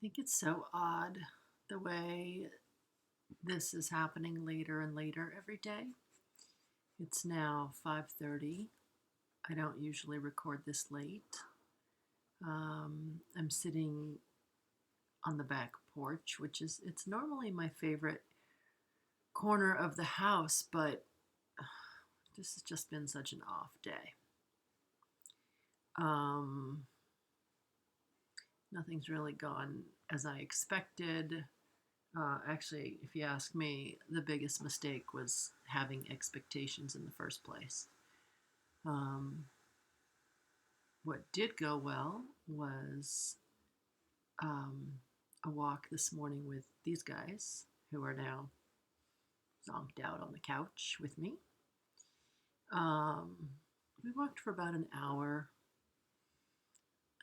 think it's so odd the way this is happening later and later every day. It's now 5:30. I don't usually record this late. I'm sitting on the back porch, which is it's normally my favorite corner of the house, but this has just been such an off day. Um, Nothing's really gone as I expected. Actually, if you ask me, the biggest mistake was having expectations in the first place. Um, what did go well was um, a walk this morning with these guys who are now zonked out on the couch with me. Um, we walked for about an hour.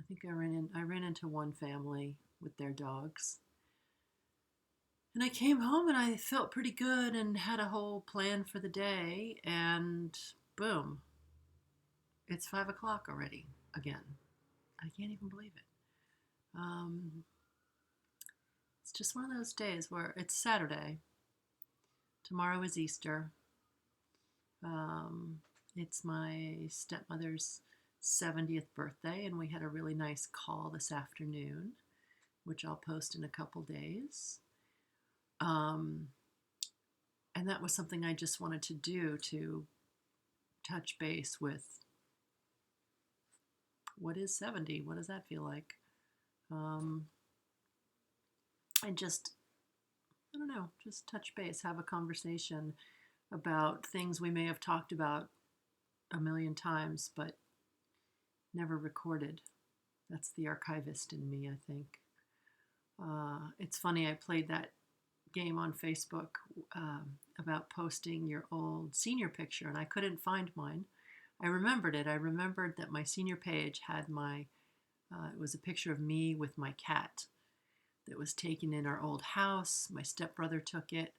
I think I ran into one family with their dogs. And I came home and I felt pretty good and had a whole plan for the day. And boom, it's 5 o'clock already again. I can't even believe it. Um, it's just one of those days where it's Saturday. Tomorrow is Easter. Um, it's my stepmother's 70th birthday, and we had a really nice call this afternoon, which I'll post in a couple days. Um, and that was something I just wanted to do to touch base with what is 70? What does that feel like? Um, and just, I don't know, just touch base, have a conversation about things we may have talked about a million times, but never recorded. That's the archivist in me, I think. It's funny, I played that game on Facebook about posting your old senior picture, and I couldn't find mine. I remembered it. I remembered that my senior page had it was a picture of me with my cat that was taken in our old house. My stepbrother took it.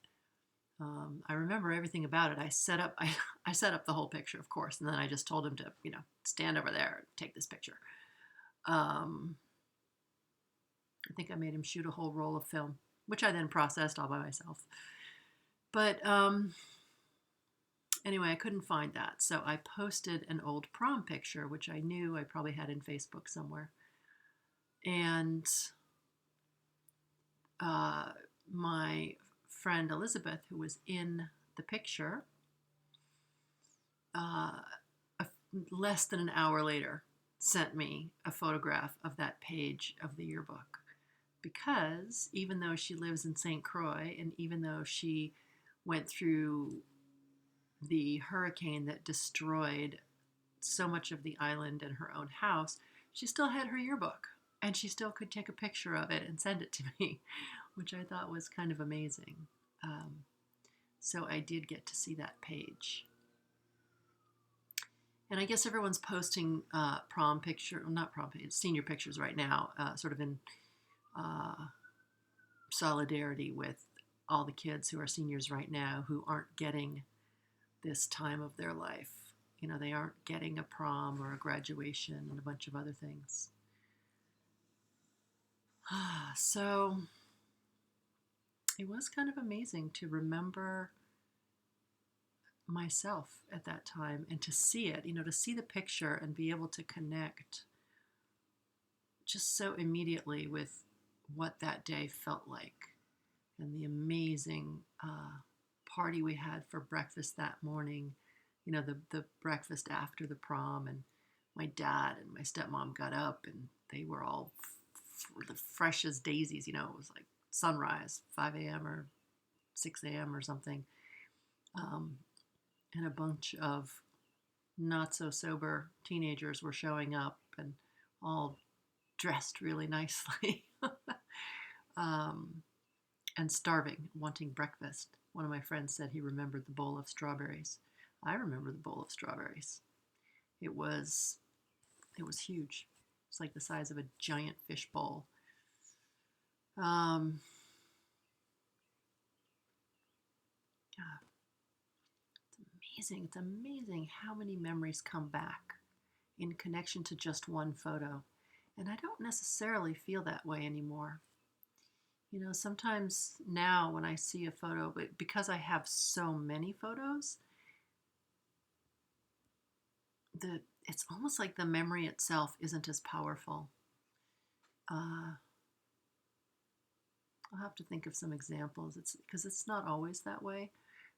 I remember everything about it. I set up the whole picture, of course, and then I just told him to, stand over there and take this picture. I think I made him shoot a whole roll of film, which I then processed all by myself. But anyway, I couldn't find that, so I posted an old prom picture, which I knew I probably had in Facebook somewhere. And my friend Elizabeth, who was in the picture, less than an hour later, sent me a photograph of that page of the yearbook. Because even though she lives in St. Croix, and even though she went through the hurricane that destroyed so much of the island and her own house, she still had her yearbook. And she still could take a picture of it and send it to me, which I thought was kind of amazing. So I did get to see that page. And I guess everyone's posting senior pictures right now, sort of in solidarity with all the kids who are seniors right now who aren't getting this time of their life. They aren't getting a prom or a graduation and a bunch of other things. So it was kind of amazing to remember myself at that time and to see it, to see the picture and be able to connect just so immediately with what that day felt like and the amazing party we had for breakfast that morning, the breakfast after the prom. And my dad and my stepmom got up and they were all fresh as daisies. It was like sunrise, 5 a.m. or 6 a.m. or something. And a bunch of not so sober teenagers were showing up and all dressed really nicely. And starving, wanting breakfast. One of my friends said he remembered the bowl of strawberries. I remember the bowl of strawberries. It was huge. It's like the size of a giant fish bowl. It's amazing how many memories come back in connection to just one photo. And I don't necessarily feel that way anymore. Sometimes now when I see a photo, because I have so many photos, it's almost like the memory itself isn't as powerful. Uh, I'll have to think of some examples. It's because it's not always that way,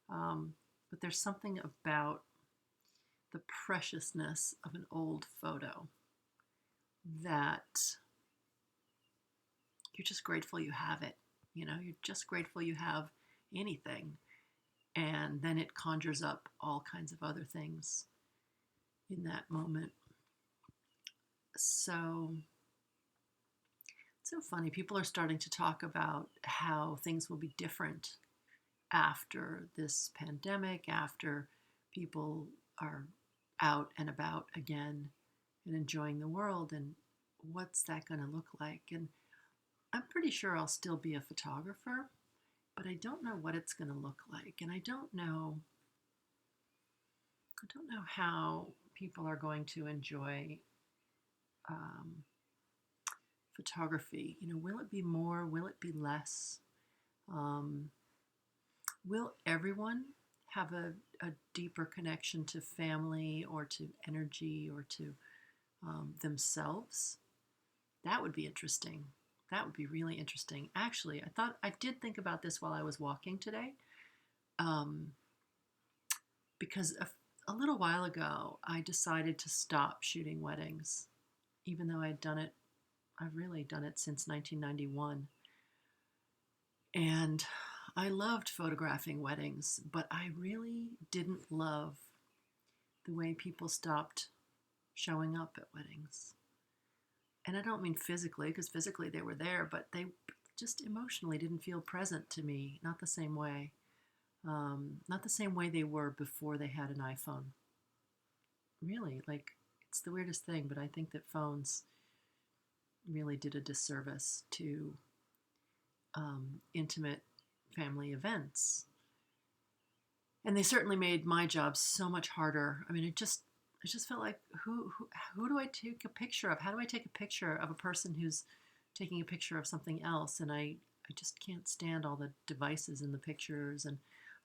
but there's something about the preciousness of an old photo that you're just grateful you have it. You're just grateful you have anything. And then it conjures up all kinds of other things in that moment. So it's so funny. People are starting to talk about how things will be different after this pandemic, after people are out and about again and enjoying the world, and what's that going to look like? And I'm pretty sure I'll still be a photographer, but I don't know what it's going to look like, and I don't know how people are going to enjoy um, photography. Will it be more? Will it be less? Um, will everyone have a deeper connection to family or to energy or to themselves? That would be interesting. That would be really interesting. Actually, I did think about this while I was walking today, um, because a little while ago I decided to stop shooting weddings, even though I've really done it since 1991. And I loved photographing weddings, but I really didn't love the way people stopped showing up at weddings. And I don't mean physically, because physically they were there, but they just emotionally didn't feel present to me, not the same way. Not the same way they were before they had an iPhone. Really, like, it's the weirdest thing, but I think that phones really did a disservice to intimate family events. And they certainly made my job so much harder. I mean, it just felt like who do I take a picture of? How do I take a picture of a person who's taking a picture of something else? And I just can't stand all the devices in the pictures. And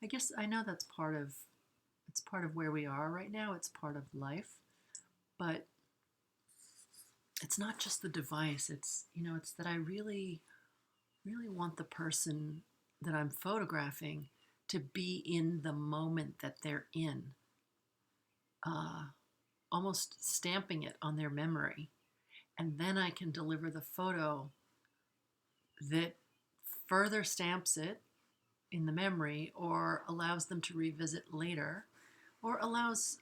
I guess I know it's part of where we are right now. It's part of life, but it's not just the device. It's that I really, really want the person that I'm photographing to be in the moment that they're in, uh, almost stamping it on their memory. And then I can deliver the photo that further stamps it in the memory or allows them to revisit later or allows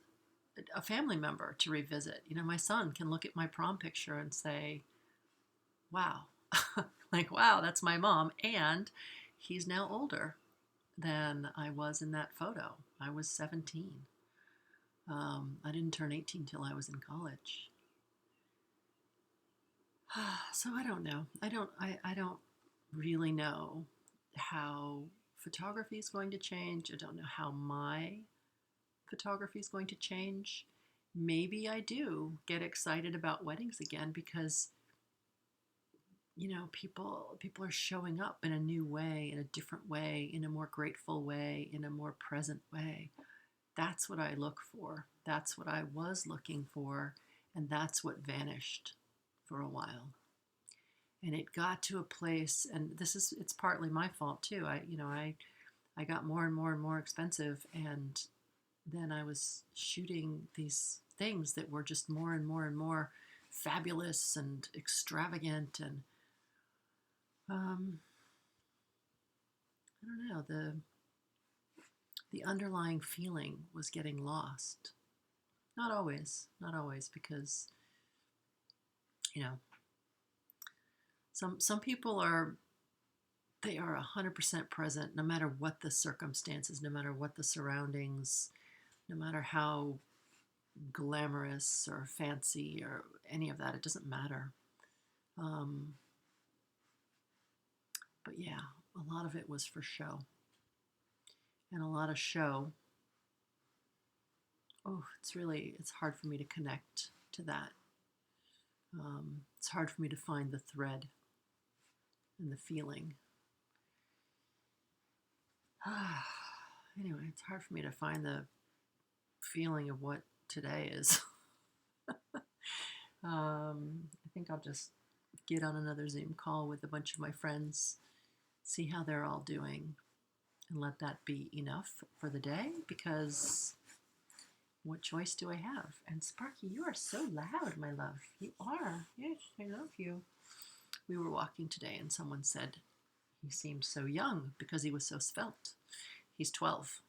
a family member to revisit. My son can look at my prom picture and say, wow, like, wow, that's my mom. And he's now older than I was in that photo. I was 17. I didn't turn 18 till I was in college. So I don't know. I don't really know how photography is going to change. I don't know how my photography is going to change. Maybe I do get excited about weddings again because people are showing up in a new way, in a different way, in a more grateful way, in a more present way. That's what I look for. That's what I was looking for, and that's what vanished for a while. And it got to a place, and it's partly my fault too. I got more and more and more expensive, and then I was shooting these things that were just more and more and more fabulous and extravagant, and I don't know, the underlying feeling was getting lost. Not always, because you know some people they are 100% present no matter what the circumstances, no matter what the surroundings, no matter how glamorous or fancy or any of that. It doesn't matter. Um, but yeah, a lot of it was for show, and a lot of show. Oh, it's hard for me to connect to that. It's hard for me to find the thread and the feeling. Anyway, it's hard for me to find the feeling of what today is. I think I'll just get on another Zoom call with a bunch of my friends, see how they're all doing, and let that be enough for the day, because what choice do I have? And Sparky, you are so loud, my love. You are. Yes, I love you. We were walking today and someone said he seemed so young because he was so svelte. He's 12,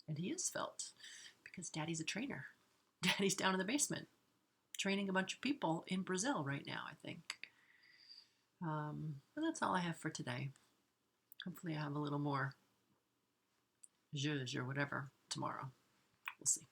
and he is svelte because Daddy's a trainer. Daddy's down in the basement training a bunch of people in Brazil right now, I think. But that's all I have for today. Hopefully I have a little more zhuzh or whatever tomorrow. We'll see.